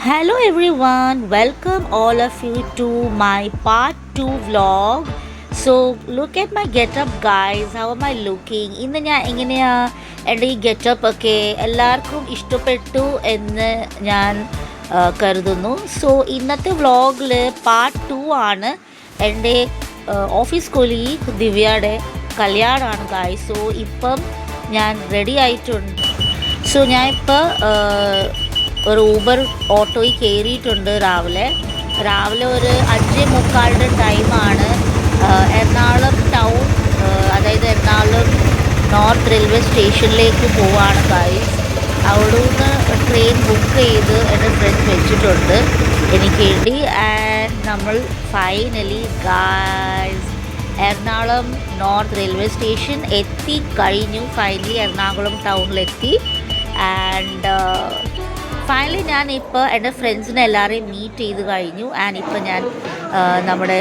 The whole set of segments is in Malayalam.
Hello everyone, welcome all of you to my part 2 vlog. So look at my getup guys, how am I looking? ഇന്ന് ഞാൻ എങ്ങനെയാ എൻ്റെ ഈ ഗെറ്റപ്പ് ഒക്കെ എല്ലാവർക്കും ഇഷ്ടപ്പെട്ടു എന്ന് ഞാൻ കരുതുന്നു. സോ ഇന്നത്തെ വ്ളോഗിൽ പാർട്ട് 2 ആണ്. എൻ്റെ ഓഫീസ് കൊലീഗ് ദിവ്യയുടെ കല്യാണമാണ് ഗായ്സ്. സോ ഇപ്പം ഞാൻ റെഡി ആയിട്ടുണ്ട്. സോ ഞാൻ ഇപ്പോൾ ഒരു ഊബർ ഓട്ടോയിൽ കയറിയിട്ടുണ്ട്. രാവിലെ ഒരു 5:45 ടൈമാണ്. എറണാകുളം ടൗൺ, അതായത് എറണാകുളം നോർത്ത് റെയിൽവേ സ്റ്റേഷനിലേക്ക് പോവാണ് ഗായ്സ്. അവിടെ നിന്ന് ട്രെയിൻ ബുക്ക് ചെയ്ത് എൻ്റെ ഫ്രണ്ട് വെച്ചിട്ടുണ്ട് എനിക്ക് വേണ്ടി. ആൻഡ് നമ്മൾ finally guys Ernakulam north railway station എത്തിക്കഴിഞ്ഞു. ഫൈനലി എറണാകുളം ടൗണിലെത്തി. ആൻഡ് ഫൈനലി ഞാനിപ്പോൾ എൻ്റെ ഫ്രണ്ട്സിനെ എല്ലാവരെയും മീറ്റ് ചെയ്ത് കഴിഞ്ഞു. ആൻഡ് ഇപ്പോൾ ഞാൻ നമ്മുടെ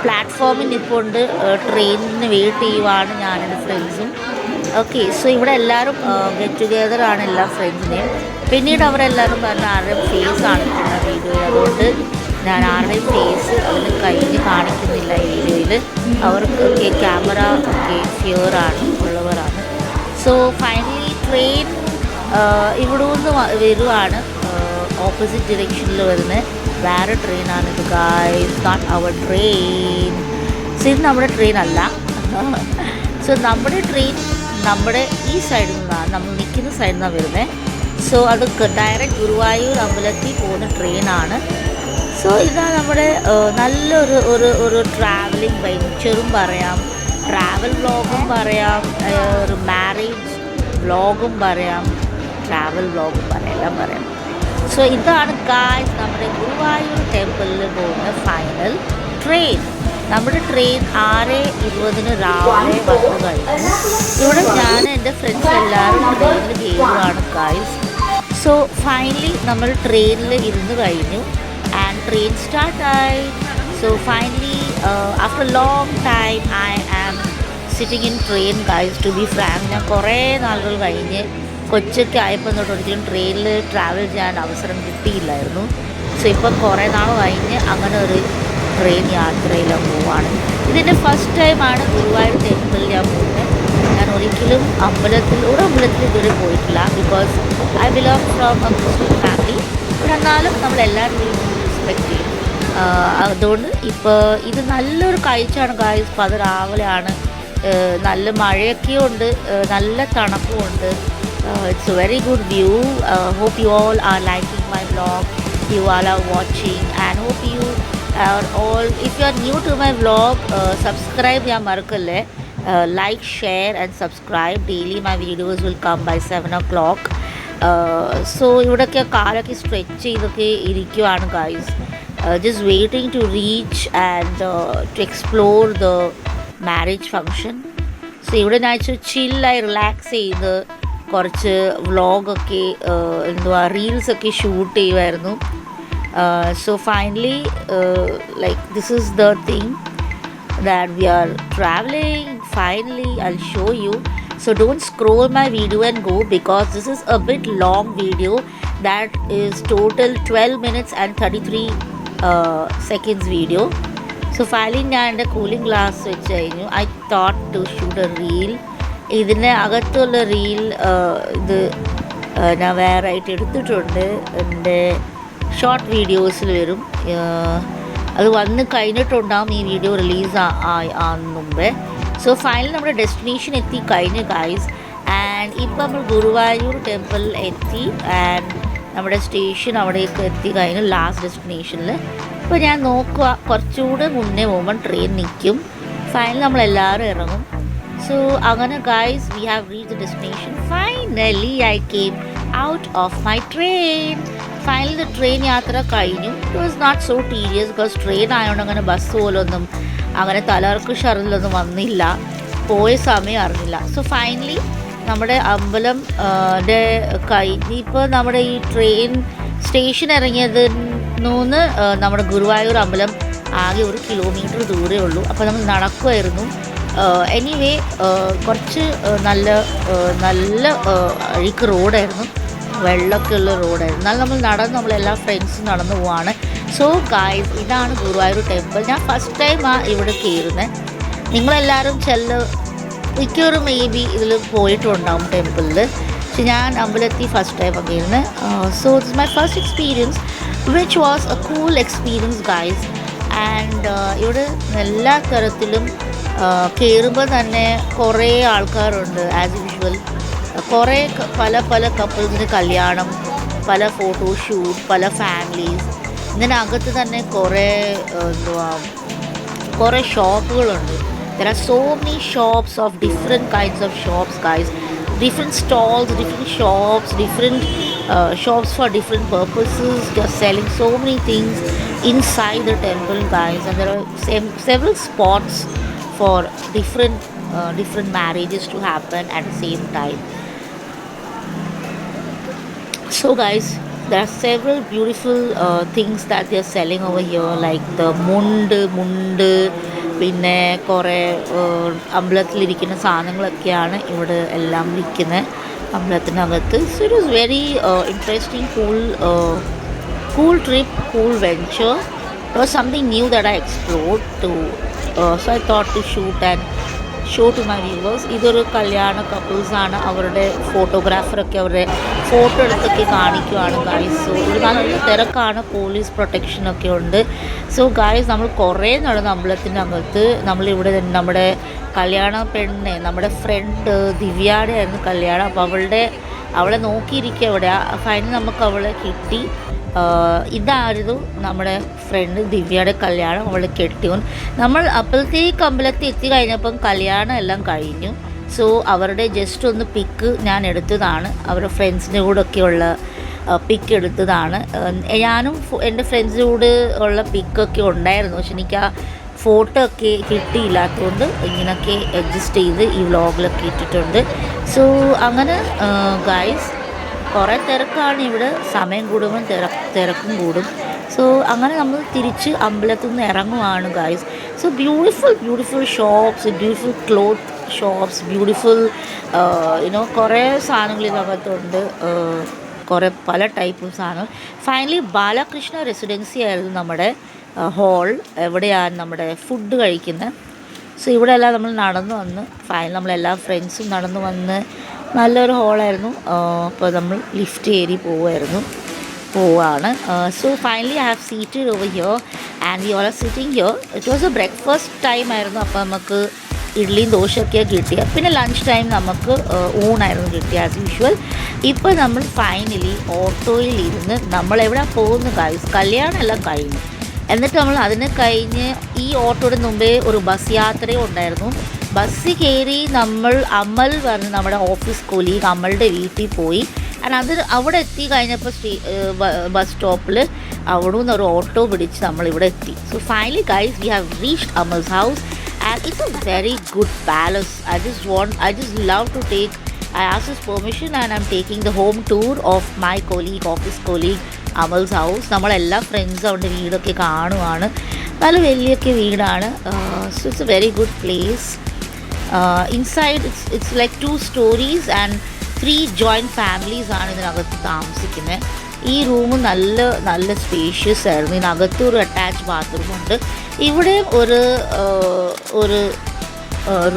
പ്ലാറ്റ്ഫോമിൽ നിൽപ്പുണ്ട്. ട്രെയിനിന് വെയിറ്റ് ചെയ്യുവാണ് ഞാൻ എൻ്റെ ഫ്രണ്ട്സും. ഓക്കെ, സോ ഇവിടെ എല്ലാവരും ഗെറ്റ് ടുഗെദറാണ് എല്ലാ ഫ്രണ്ട്സിനെയും. പിന്നീട് അവരെല്ലാവരും പറഞ്ഞ ആരുടെയും ഫേസാണ് വീഡിയോയിൽ, അതുകൊണ്ട് ഞാൻ ആരുടെയും ഫേസ് അതിന് കഴിഞ്ഞ് കാണിക്കുന്നില്ല ഈ വീഡിയോയിൽ. അവർക്ക് ക്യാമറ ഫിയറാണ് ഉള്ളവരാണ്. സോ ഫൈനലി ട്രെയിൻ ഇവിടെ നിന്ന് വരുവാണ്. ഓപ്പോസിറ്റ് ഡിറക്ഷനിൽ വരുന്ന വേറെ ട്രെയിനാണിത് guys, not our train. So ഇത് നമ്മുടെ ട്രെയിൻ അല്ല. സോ നമ്മുടെ ട്രെയിൻ നമ്മുടെ ഈ സൈഡിൽ നിന്നാണ്, നമ്മൾ നിൽക്കുന്ന സൈഡിൽ നിന്നാണ് വരുന്നത്. സോ അത് ഡയറക്റ്റ് ഗുരുവായൂർ അമ്പലത്തിൽ പോകുന്ന ട്രെയിനാണ്. സോ ഇതാണ് നമ്മുടെ നല്ലൊരു ട്രാവലിംഗ് വെഞ്ചറും പറയാം, ട്രാവൽ വ്ളോഗും പറയാം, ഒരു മാരേജ് വ്ളോഗും പറയാം, ട്രാവൽ വ്ളോഗും പറയാം, എല്ലാം പറയാം. സോ ഇതാണ് ഗായ്സ് നമ്മുടെ ഗുരുവായൂർ ടെമ്പിളിൽ പോകുന്ന ഫൈനൽ ട്രെയിൻ. നമ്മുടെ ട്രെയിൻ 6:20 രാവിലെ വന്നു കഴിഞ്ഞു. ഇവിടെ ഞാൻ എൻ്റെ ഫ്രണ്ട്സ് എല്ലാവരും ട്രെയിനിൽ കയറുകയാണ് ഗായ്സ്. സോ ഫൈനലി നമ്മൾ ട്രെയിനിൽ ഇരുന്ന് കഴിഞ്ഞു. ആൻഡ് ട്രെയിൻ സ്റ്റാർട്ടായി. So finally after long time I am sitting in train guys. To be frank, ഞാൻ കുറേ നാളുകൾ കഴിഞ്ഞ് കൊച്ചൊക്കെ ആയപ്പോൾ തൊട്ട് ഒരിക്കലും ട്രെയിനിൽ ട്രാവൽ ചെയ്യാൻ അവസരം കിട്ടിയില്ലായിരുന്നു. സോ ഇപ്പം കുറേ നാൾ കഴിഞ്ഞ് അങ്ങനെ ഒരു ട്രെയിൻ യാത്രയിൽ പോവാണ്. ഇതിൻ്റെ ഫസ്റ്റ് ടൈമാണ് ഗുരുവായൂർ ടെമ്പിളിൽ ഞാൻ പോകുന്നത്. ഞാൻ ഒരിക്കലും ഒരു അമ്പലത്തിൽ ഇതുവരെ പോയിട്ടില്ല. Because I belong from a Muslim family. എന്നാലും നമ്മളെല്ലാവരും റെസ്പെക്റ്റ് ചെയ്യും. അതുകൊണ്ട് ഇപ്പോൾ ഇത് നല്ലൊരു കാഴ്ചയാണ് ഗായ്സ്. അത് രാവിലെയാണ്, നല്ല മഴയൊക്കെ ഉണ്ട്, നല്ല തണുപ്പുമുണ്ട്. It's a very good view. Hope you all are liking my vlog. You all are watching and hope you are all, if you are new to my vlog, subscribe ya markalle. Like, share and subscribe. Daily my videos will come by 7 o'clock. So ഇവിടെയൊക്കെ കാലൊക്കെ സ്ട്രെച്ച് ചെയ്തൊക്കെ ഇരിക്കുവാണ് guys. Just waiting to reach and to explore the marriage function. So ഇവിടെ ഞാൻ ചില്ലായി റിലാക്സ് ചെയ്ത് കുറച്ച് വ്ളോഗൊക്കെ റീൽസൊക്കെ ഷൂട്ട് ചെയ്യുമായിരുന്നു. So finally like this is the thing that we are travelling. Finally I will show you. So don't scroll my video and go, because this is a bit long video that is total 12 minutes and 33 seconds video. So finally ഞാൻ എൻ്റെ കൂളിംഗ് ഗ്ലാസ് വെച്ച് കഴിഞ്ഞു. I thought to shoot a reel. ഇതിൻ്റെ അകത്തുള്ള റീൽ ഇത് ഞാൻ വേറെ ആയിട്ട് എടുത്തിട്ടുണ്ട്. എൻ്റെ ഷോർട്ട് വീഡിയോസിൽ വരും. അത് വന്ന് കഴിഞ്ഞിട്ടുണ്ടാകും ഈ വീഡിയോ റിലീസ് ആകുന്ന മുമ്പേ. സോ ഫൈനൽ നമ്മുടെ ഡെസ്റ്റിനേഷൻ എത്തി കഴിഞ്ഞു ഗായ്സ്. ആൻഡ് ഇപ്പം നമ്മൾ ഗുരുവായൂർ ടെമ്പിളിൽ എത്തി. ആൻഡ് നമ്മുടെ സ്റ്റേഷൻ അവിടേക്ക് എത്തി കഴിഞ്ഞു, ലാസ്റ്റ് ഡെസ്റ്റിനേഷനിൽ. ഇപ്പോൾ ഞാൻ നോക്കുക, കുറച്ചുകൂടെ മുന്നേ പോകുമ്പോൾ ട്രെയിൻ നിൽക്കും. ഫൈനൽ നമ്മളെല്ലാവരും ഇറങ്ങും. സോ അങ്ങനെ guys, we have reach the destination. Finally I came out of my train. Finally train യാത്ര കഴിഞ്ഞു. It was not so tedious, because train ആയതുകൊണ്ട് അങ്ങനെ ബസ് പോലൊന്നും അങ്ങനെ തലകർക്ക് ഷറിലൊന്നും വന്നില്ല, പോയ സമയം അറിഞ്ഞില്ല. സോ ഫൈനലി നമ്മുടെ അമ്പലം കഴിഞ്ഞ് ഇപ്പോൾ നമ്മുടെ ഈ ട്രെയിൻ സ്റ്റേഷൻ ഇറങ്ങിയതിന്ന് നമ്മുടെ ഗുരുവായൂർ അമ്പലം ആകെ 1 കിലോമീറ്റർ ദൂരേ ഉള്ളൂ. അപ്പോൾ നമ്മൾ നടക്കുമായിരുന്നു. എനിവേ കുറച്ച് നല്ല അഴുക്ക് റോഡായിരുന്നു. വെള്ളമൊക്കെ ഉള്ള റോഡായിരുന്നു. എന്നാൽ നമ്മളെല്ലാ ഫ്രണ്ട്സും നടന്നു പോവാണ്. സോ ഗായ്സ്, ഇതാണ് ഗുരുവായൂർ ടെമ്പിൾ. ഞാൻ ഫസ്റ്റ് ടൈം ഇവിടെ കയറുന്നത്. നിങ്ങളെല്ലാവരും മിക്കവരും മേ ബി ഇതിൽ പോയിട്ടുണ്ടാവും ടെമ്പിളിൽ. പക്ഷെ ഞാൻ അമ്പലത്തിൽ ഫസ്റ്റ് ടൈം കയറുന്നത്. So it's my first experience which was A cool experience guys. And ഇവിടെ എല്ലാ തരത്തിലും കയറുമ്പോൾ തന്നെ കുറേ ആൾക്കാരുണ്ട്. ആസ് യൂഷ്വൽ കുറേ പല കപ്പിൾസിന് കല്യാണം, പല ഫോട്ടോഷൂട്ട്, പല ഫാമിലീസ്. ഇതിനകത്ത് തന്നെ കുറേ ഷോപ്പുകളുണ്ട്. There are so many shops of different kinds of shops, guys. Different stalls, different shops, different shops for different purposes. They're selling so many things inside the temple, guys. And there are several spots for different marriages to happen at the same time. So guys, there are several beautiful things that they are selling over here, like the mundu, പിന്നെ കുറേ അമ്പലത്തിലിരിക്കുന്ന സാധനങ്ങളൊക്കെയാണ് ഇവിടെ എല്ലാം വിൽക്കുന്നത് അമ്പലത്തിനകത്ത്. So it was very interesting, cool trip, cool venture. It was something new that I explored so I thought to shoot and show to my viewers. ഇതൊരു കല്യാണ കപ്പിൾസാണ്. അവരുടെ ഫോട്ടോഗ്രാഫറൊക്കെ അവരുടെ ഫോട്ടോ എടുത്തൊക്കെ കാണിക്കുവാണ് ഗായ്സ്. സോ ഇത് നല്ല തിരക്കാണ്, പോലീസ് പ്രൊട്ടക്ഷനൊക്കെ ഉണ്ട്. സോ ഗായ്സ്, നമ്മൾ കുറേ നടന്ന് അമ്പലത്തിൻ്റെ അകത്ത്. നമ്മളിവിടെ നമ്മുടെ കല്യാണ പെണ്ണെ, നമ്മുടെ ഫ്രണ്ട് ദിവ്യയുടെ ആയിരുന്നു കല്യാണം. അപ്പോൾ അവളെ നോക്കിയിരിക്കുക അവിടെ. ഫൈനൽ നമുക്ക് അവളെ കിട്ടി. ഇതായിരുന്നു നമ്മുടെ ഫ്രണ്ട് ദിവ്യയുടെ കല്യാണം, അവൾ കെട്ടിയോൻ. നമ്മൾ അപ്പോഴത്തേക്ക് അമ്പലത്തിൽ എത്തി കഴിഞ്ഞപ്പം കല്യാണം എല്ലാം കഴിഞ്ഞു. സോ അവരുടെ ജസ്റ്റ് ഒന്ന് പിക്ക് ഞാൻ എടുത്തതാണ്. അവരുടെ ഫ്രണ്ട്സിൻ്റെ കൂടെ ഒക്കെയുള്ള പിക്ക് എടുത്തതാണ്. ഞാനും എൻ്റെ ഫ്രണ്ട്സിൻ്റെ കൂടെ ഉള്ള പിക്കൊക്കെ ഉണ്ടായിരുന്നു. പക്ഷെ എനിക്ക് ആ ഫോട്ടോ ഒക്കെ കിട്ടിയില്ലാത്തതുകൊണ്ട് ഇങ്ങനെയൊക്കെ അഡ്ജസ്റ്റ് ചെയ്ത് ഈ വ്ളോഗിലൊക്കെ ഇട്ടിട്ടുണ്ട്. സോ അങ്ങനെ ഗായ്സ്, കുറേ തിരക്കാണ് ഇവിടെ. സമയം കൂടുമ്പോൾ തിരക്കും കൂടും. സോ അങ്ങനെ നമ്മൾ തിരിച്ച് അമ്പലത്തിൽ നിന്ന് ഇറങ്ങുവാണ് guys. So beautiful shops, beautiful cloth shops, beautiful കുറേ സാധനങ്ങൾ ഇതിനകത്തുണ്ട്. കുറേ പല ടൈപ്പ് സാധനങ്ങൾ. ഫൈനലി ബാലകൃഷ്ണ റെസിഡൻസി ആയിരുന്നു നമ്മുടെ ഹോൾ, എവിടെയാണ് നമ്മുടെ ഫുഡ് കഴിക്കുന്നത്. സോ ഇവിടെ എല്ലാം നമ്മൾ നടന്നു വന്ന് ഫൈനൽ നമ്മളെല്ലാ ഫ്രണ്ട്സും നടന്നു വന്ന് നല്ലൊരു ഹോളായിരുന്നു. അപ്പോൾ നമ്മൾ ലിഫ്റ്റ് കയറി പോവാണ്. So finally I have seated over here and we all are sitting here. It was A breakfast time ആയിരുന്നു. അപ്പോൾ നമുക്ക് ഇഡ്ഡലിയും ദോശയൊക്കെയാണ് കിട്ടിയത്. പിന്നെ ലഞ്ച് ടൈം നമുക്ക് ഊണായിരുന്നു കിട്ടിയത് ആസ് യൂഷ്വൽ. ഇപ്പോൾ നമ്മൾ ഫൈനലി ഓട്ടോയിൽ ഇരുന്ന് നമ്മളെവിടെ പോകുന്നു ഗൈസ്, കല്യാണം എല്ലാം കഴിഞ്ഞു. എന്നിട്ട് നമ്മൾ അതിന് കഴിഞ്ഞ് ഈ ഓട്ടോയുടെ മുമ്പേ ഒരു ബസ് യാത്രയും ഉണ്ടായിരുന്നു. ബസ്സിൽ കയറി നമ്മൾ അമൽ പറഞ്ഞ് നമ്മുടെ ഓഫീസ് കൊലീഗ് അമളുടെ വീട്ടിൽ പോയി. അവിടെ എത്തി കഴിഞ്ഞപ്പോൾ ബസ് സ്റ്റോപ്പിൽ അവിടെ നിന്ന് ഒരു ഓട്ടോ പിടിച്ച് നമ്മളിവിടെ എത്തി. So finally guys, we have reached Amal's house and it's a very good palace. I just love to take. I asked his permission and I'm taking the home tour of my office colleague Amal's house. നമ്മളെല്ലാ ഫ്രണ്ട്സും അവൻ്റെ വീടൊക്കെ കാണുവാണ്. നല്ല വലിയൊക്കെ വീടാണ്. So it's a very good place. Inside it's like 2 stories and 3 joint families ആണ് ഇതിനകത്ത് താമസിക്കുന്നത്. ഈ റൂം നല്ല സ്പേഷ്യസ് ആയിരുന്നു. ഇതിനകത്ത് ഒരു അറ്റാച്ച് ബാത്റൂമുണ്ട്. ഇവിടെ ഒരു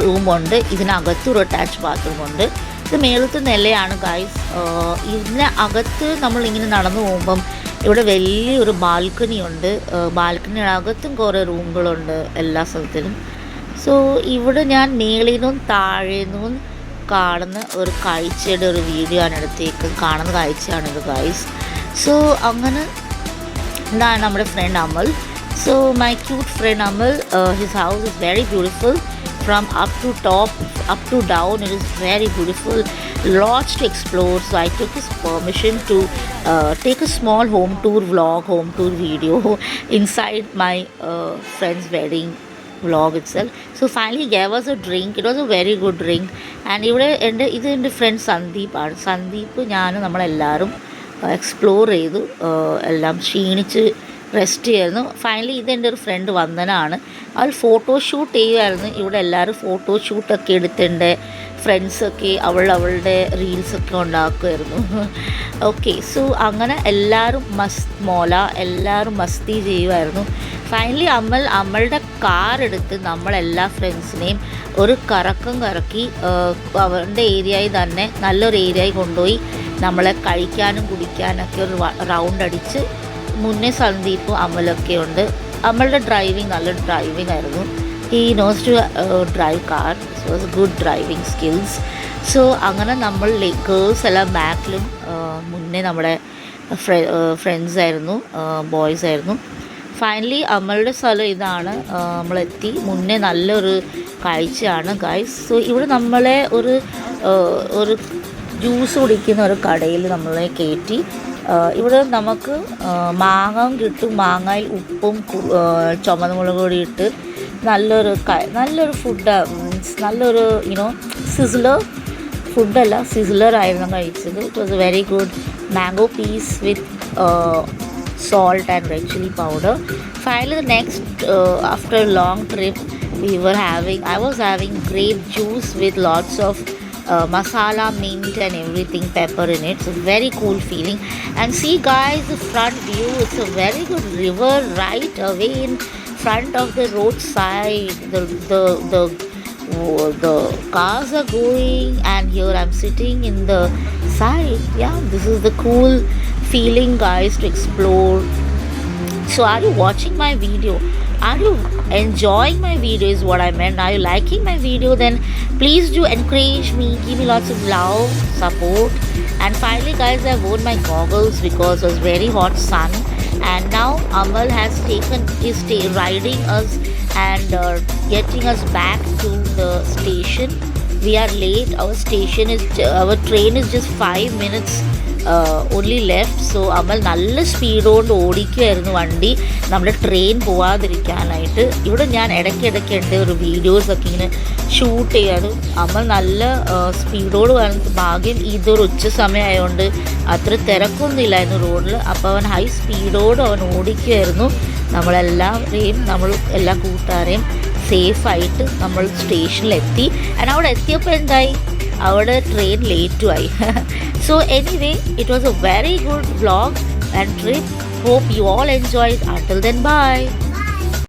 റൂമുണ്ട്. ഇതിനകത്ത് ഒരു അറ്റാച്ച് ബാത്റൂമുണ്ട്. ഇത് മേളത്തെ നിലയാണ് ഗൈസ്. ഇതിനകത്ത് നമ്മളിങ്ങനെ നടന്നു പോകുമ്പം ഇവിടെ വലിയൊരു ബാൽക്കണി ഉണ്ട്. ബാൽക്കണിനകത്തും കുറേ റൂമുകളുണ്ട് എല്ലാ സ്ഥലത്തിലും. സോ ഇവിടെ ഞാൻ മേളിൽ നിന്നും താഴെ നിന്നും കാണുന്ന ഒരു കാഴ്ചയുടെ ഒരു വീഡിയോ ആണ് കാണുന്ന കാഴ്ചയാണിത് ഗൈസ്. സോ അങ്ങനെ ഇതാണ് നമ്മുടെ friend Amal. So my cute friend Amal, his house is very beautiful from up to top, up to down. It is very beautiful, lots to explore. So I took his permission to take a small home tour video inside my friend's wedding vlog itself. So finally he gave us a drink. It was a very good drink. And ഇത് എൻ്റെ ഫ്രണ്ട് സന്ദീപാണ്. സന്ദീപ് ഞാനും നമ്മളെല്ലാവരും എക്സ്പ്ലോർ ചെയ്തു. എല്ലാം ക്ഷീണിച്ച് റെസ്റ്റ് ചെയ്യായിരുന്നു. ഫൈനലി ഇതെൻ്റെ ഒരു ഫ്രണ്ട് വന്ദനാണ്. അവൾ ഫോട്ടോഷൂട്ട് ചെയ്യുമായിരുന്നു. ഇവിടെ എല്ലാവരും ഫോട്ടോഷൂട്ടൊക്കെ എടുത്തിട്ടുണ്ട്. ഫ്രണ്ട്സൊക്കെ അവളുടെ റീൽസൊക്കെ ഉണ്ടാക്കുമായിരുന്നു. ഓക്കെ, സോ അങ്ങനെ എല്ലാവരും എല്ലാവരും മസ്തി ചെയ്യുമായിരുന്നു. ഫൈനലി നമ്മളുടെ കാർ എടുത്ത് നമ്മളെല്ലാ ഫ്രണ്ട്സിനെയും ഒരു കറക്കം കറക്കി അവരുടെ ഏരിയയിൽ തന്നെ നല്ലൊരു ഏരിയയിൽ കൊണ്ടുപോയി നമ്മളെ കഴിക്കാനും കുടിക്കാനൊക്കെ ഒരു റൗണ്ട് അടിച്ച്. മുന്നേ സന്ദീപും അമലൊക്കെ ഉണ്ട്. അമളുടെ ഡ്രൈവിങ് നല്ല ഡ്രൈവിംഗ് ആയിരുന്നു. He knows to drive car, so was good driving skills. So അങ്ങനെ നമ്മൾ ഗേൾസ് എല്ലാം ബാക്കിലും മുന്നേ നമ്മുടെ ഫ്രണ്ട്സ് ആയിരുന്നു, ബോയ്സ് ആയിരുന്നു. ഫൈനലി അമളുടെ സ്ഥലം ഇതാണ്. നമ്മളെത്തി. മുന്നേ നല്ലൊരു കാഴ്ചയാണ് ഗൈസ്. സോ ഇവിടെ നമ്മളെ ഒരു ജ്യൂസ് കുടിക്കുന്ന ഒരു കടയിൽ നമ്മളെ കയറ്റി. ഇവിടെ നമുക്ക് മാങ്ങ കിട്ടും. മാങ്ങയിൽ ഉപ്പും ചുമന്ന മുളക് പൊടി ഇട്ട് നല്ലൊരു ഫുഡ്, നല്ലൊരു ഫുഡല്ല, സിസിലറായിരുന്നു കഴിച്ചത്. It was a very good mango piece with salt and red chili powder. Finally, the next after a long trip, I was having grape juice with lots of masala, mint and everything, pepper in it. It's a very cool feeling. And see guys, the front view, it's a very good river right away in front of the roadside. The cars are going, and here I'm sitting in the side. Yeah, this is the cool feeling guys to explore. So are you watching my video? Are you enjoying my video is what I meant. Are you liking my video? Then please do encourage me, give me lots of love, support. And finally guys, I wore my goggles because it was very hot sun. And now Amal is riding us and getting us back to the station. We are late. Our train is just 5 minutes only left. So അമൽ നല്ല സ്പീഡ് കൊണ്ട് ഓടിക്കുമായിരുന്നു വണ്ടി, നമ്മുടെ ട്രെയിൻ പോവാതിരിക്കാനായിട്ട്. ഇവിടെ ഞാൻ ഇടയ്ക്കിടയ്ക്ക് എൻ്റെ ഒരു വീഡിയോസൊക്കെ ഇങ്ങനെ ഷൂട്ട് ചെയ്യാറ്. അമൽ നല്ല സ്പീഡോട് വരുന്ന ഭാഗ്യം ഇതൊരു ഉച്ച സമയമായതുകൊണ്ട് അത്ര തിരക്കൊന്നുമില്ലായിരുന്നു റോഡിൽ. അപ്പോൾ അവൻ ഹൈ സ്പീഡോട് അവൻ ഓടിക്കുമായിരുന്നു. നമ്മൾ എല്ലാ കൂട്ടുകാരെയും സേഫായിട്ട് നമ്മൾ സ്റ്റേഷനിലെത്തി. അവിടെ എത്തിയപ്പോൾ എന്തായി, അവിടെ ട്രെയിൻ ലേറ്റും ആയി. So anyway, it was a very good vlog and trip. Hope you all enjoyed. Until then, bye.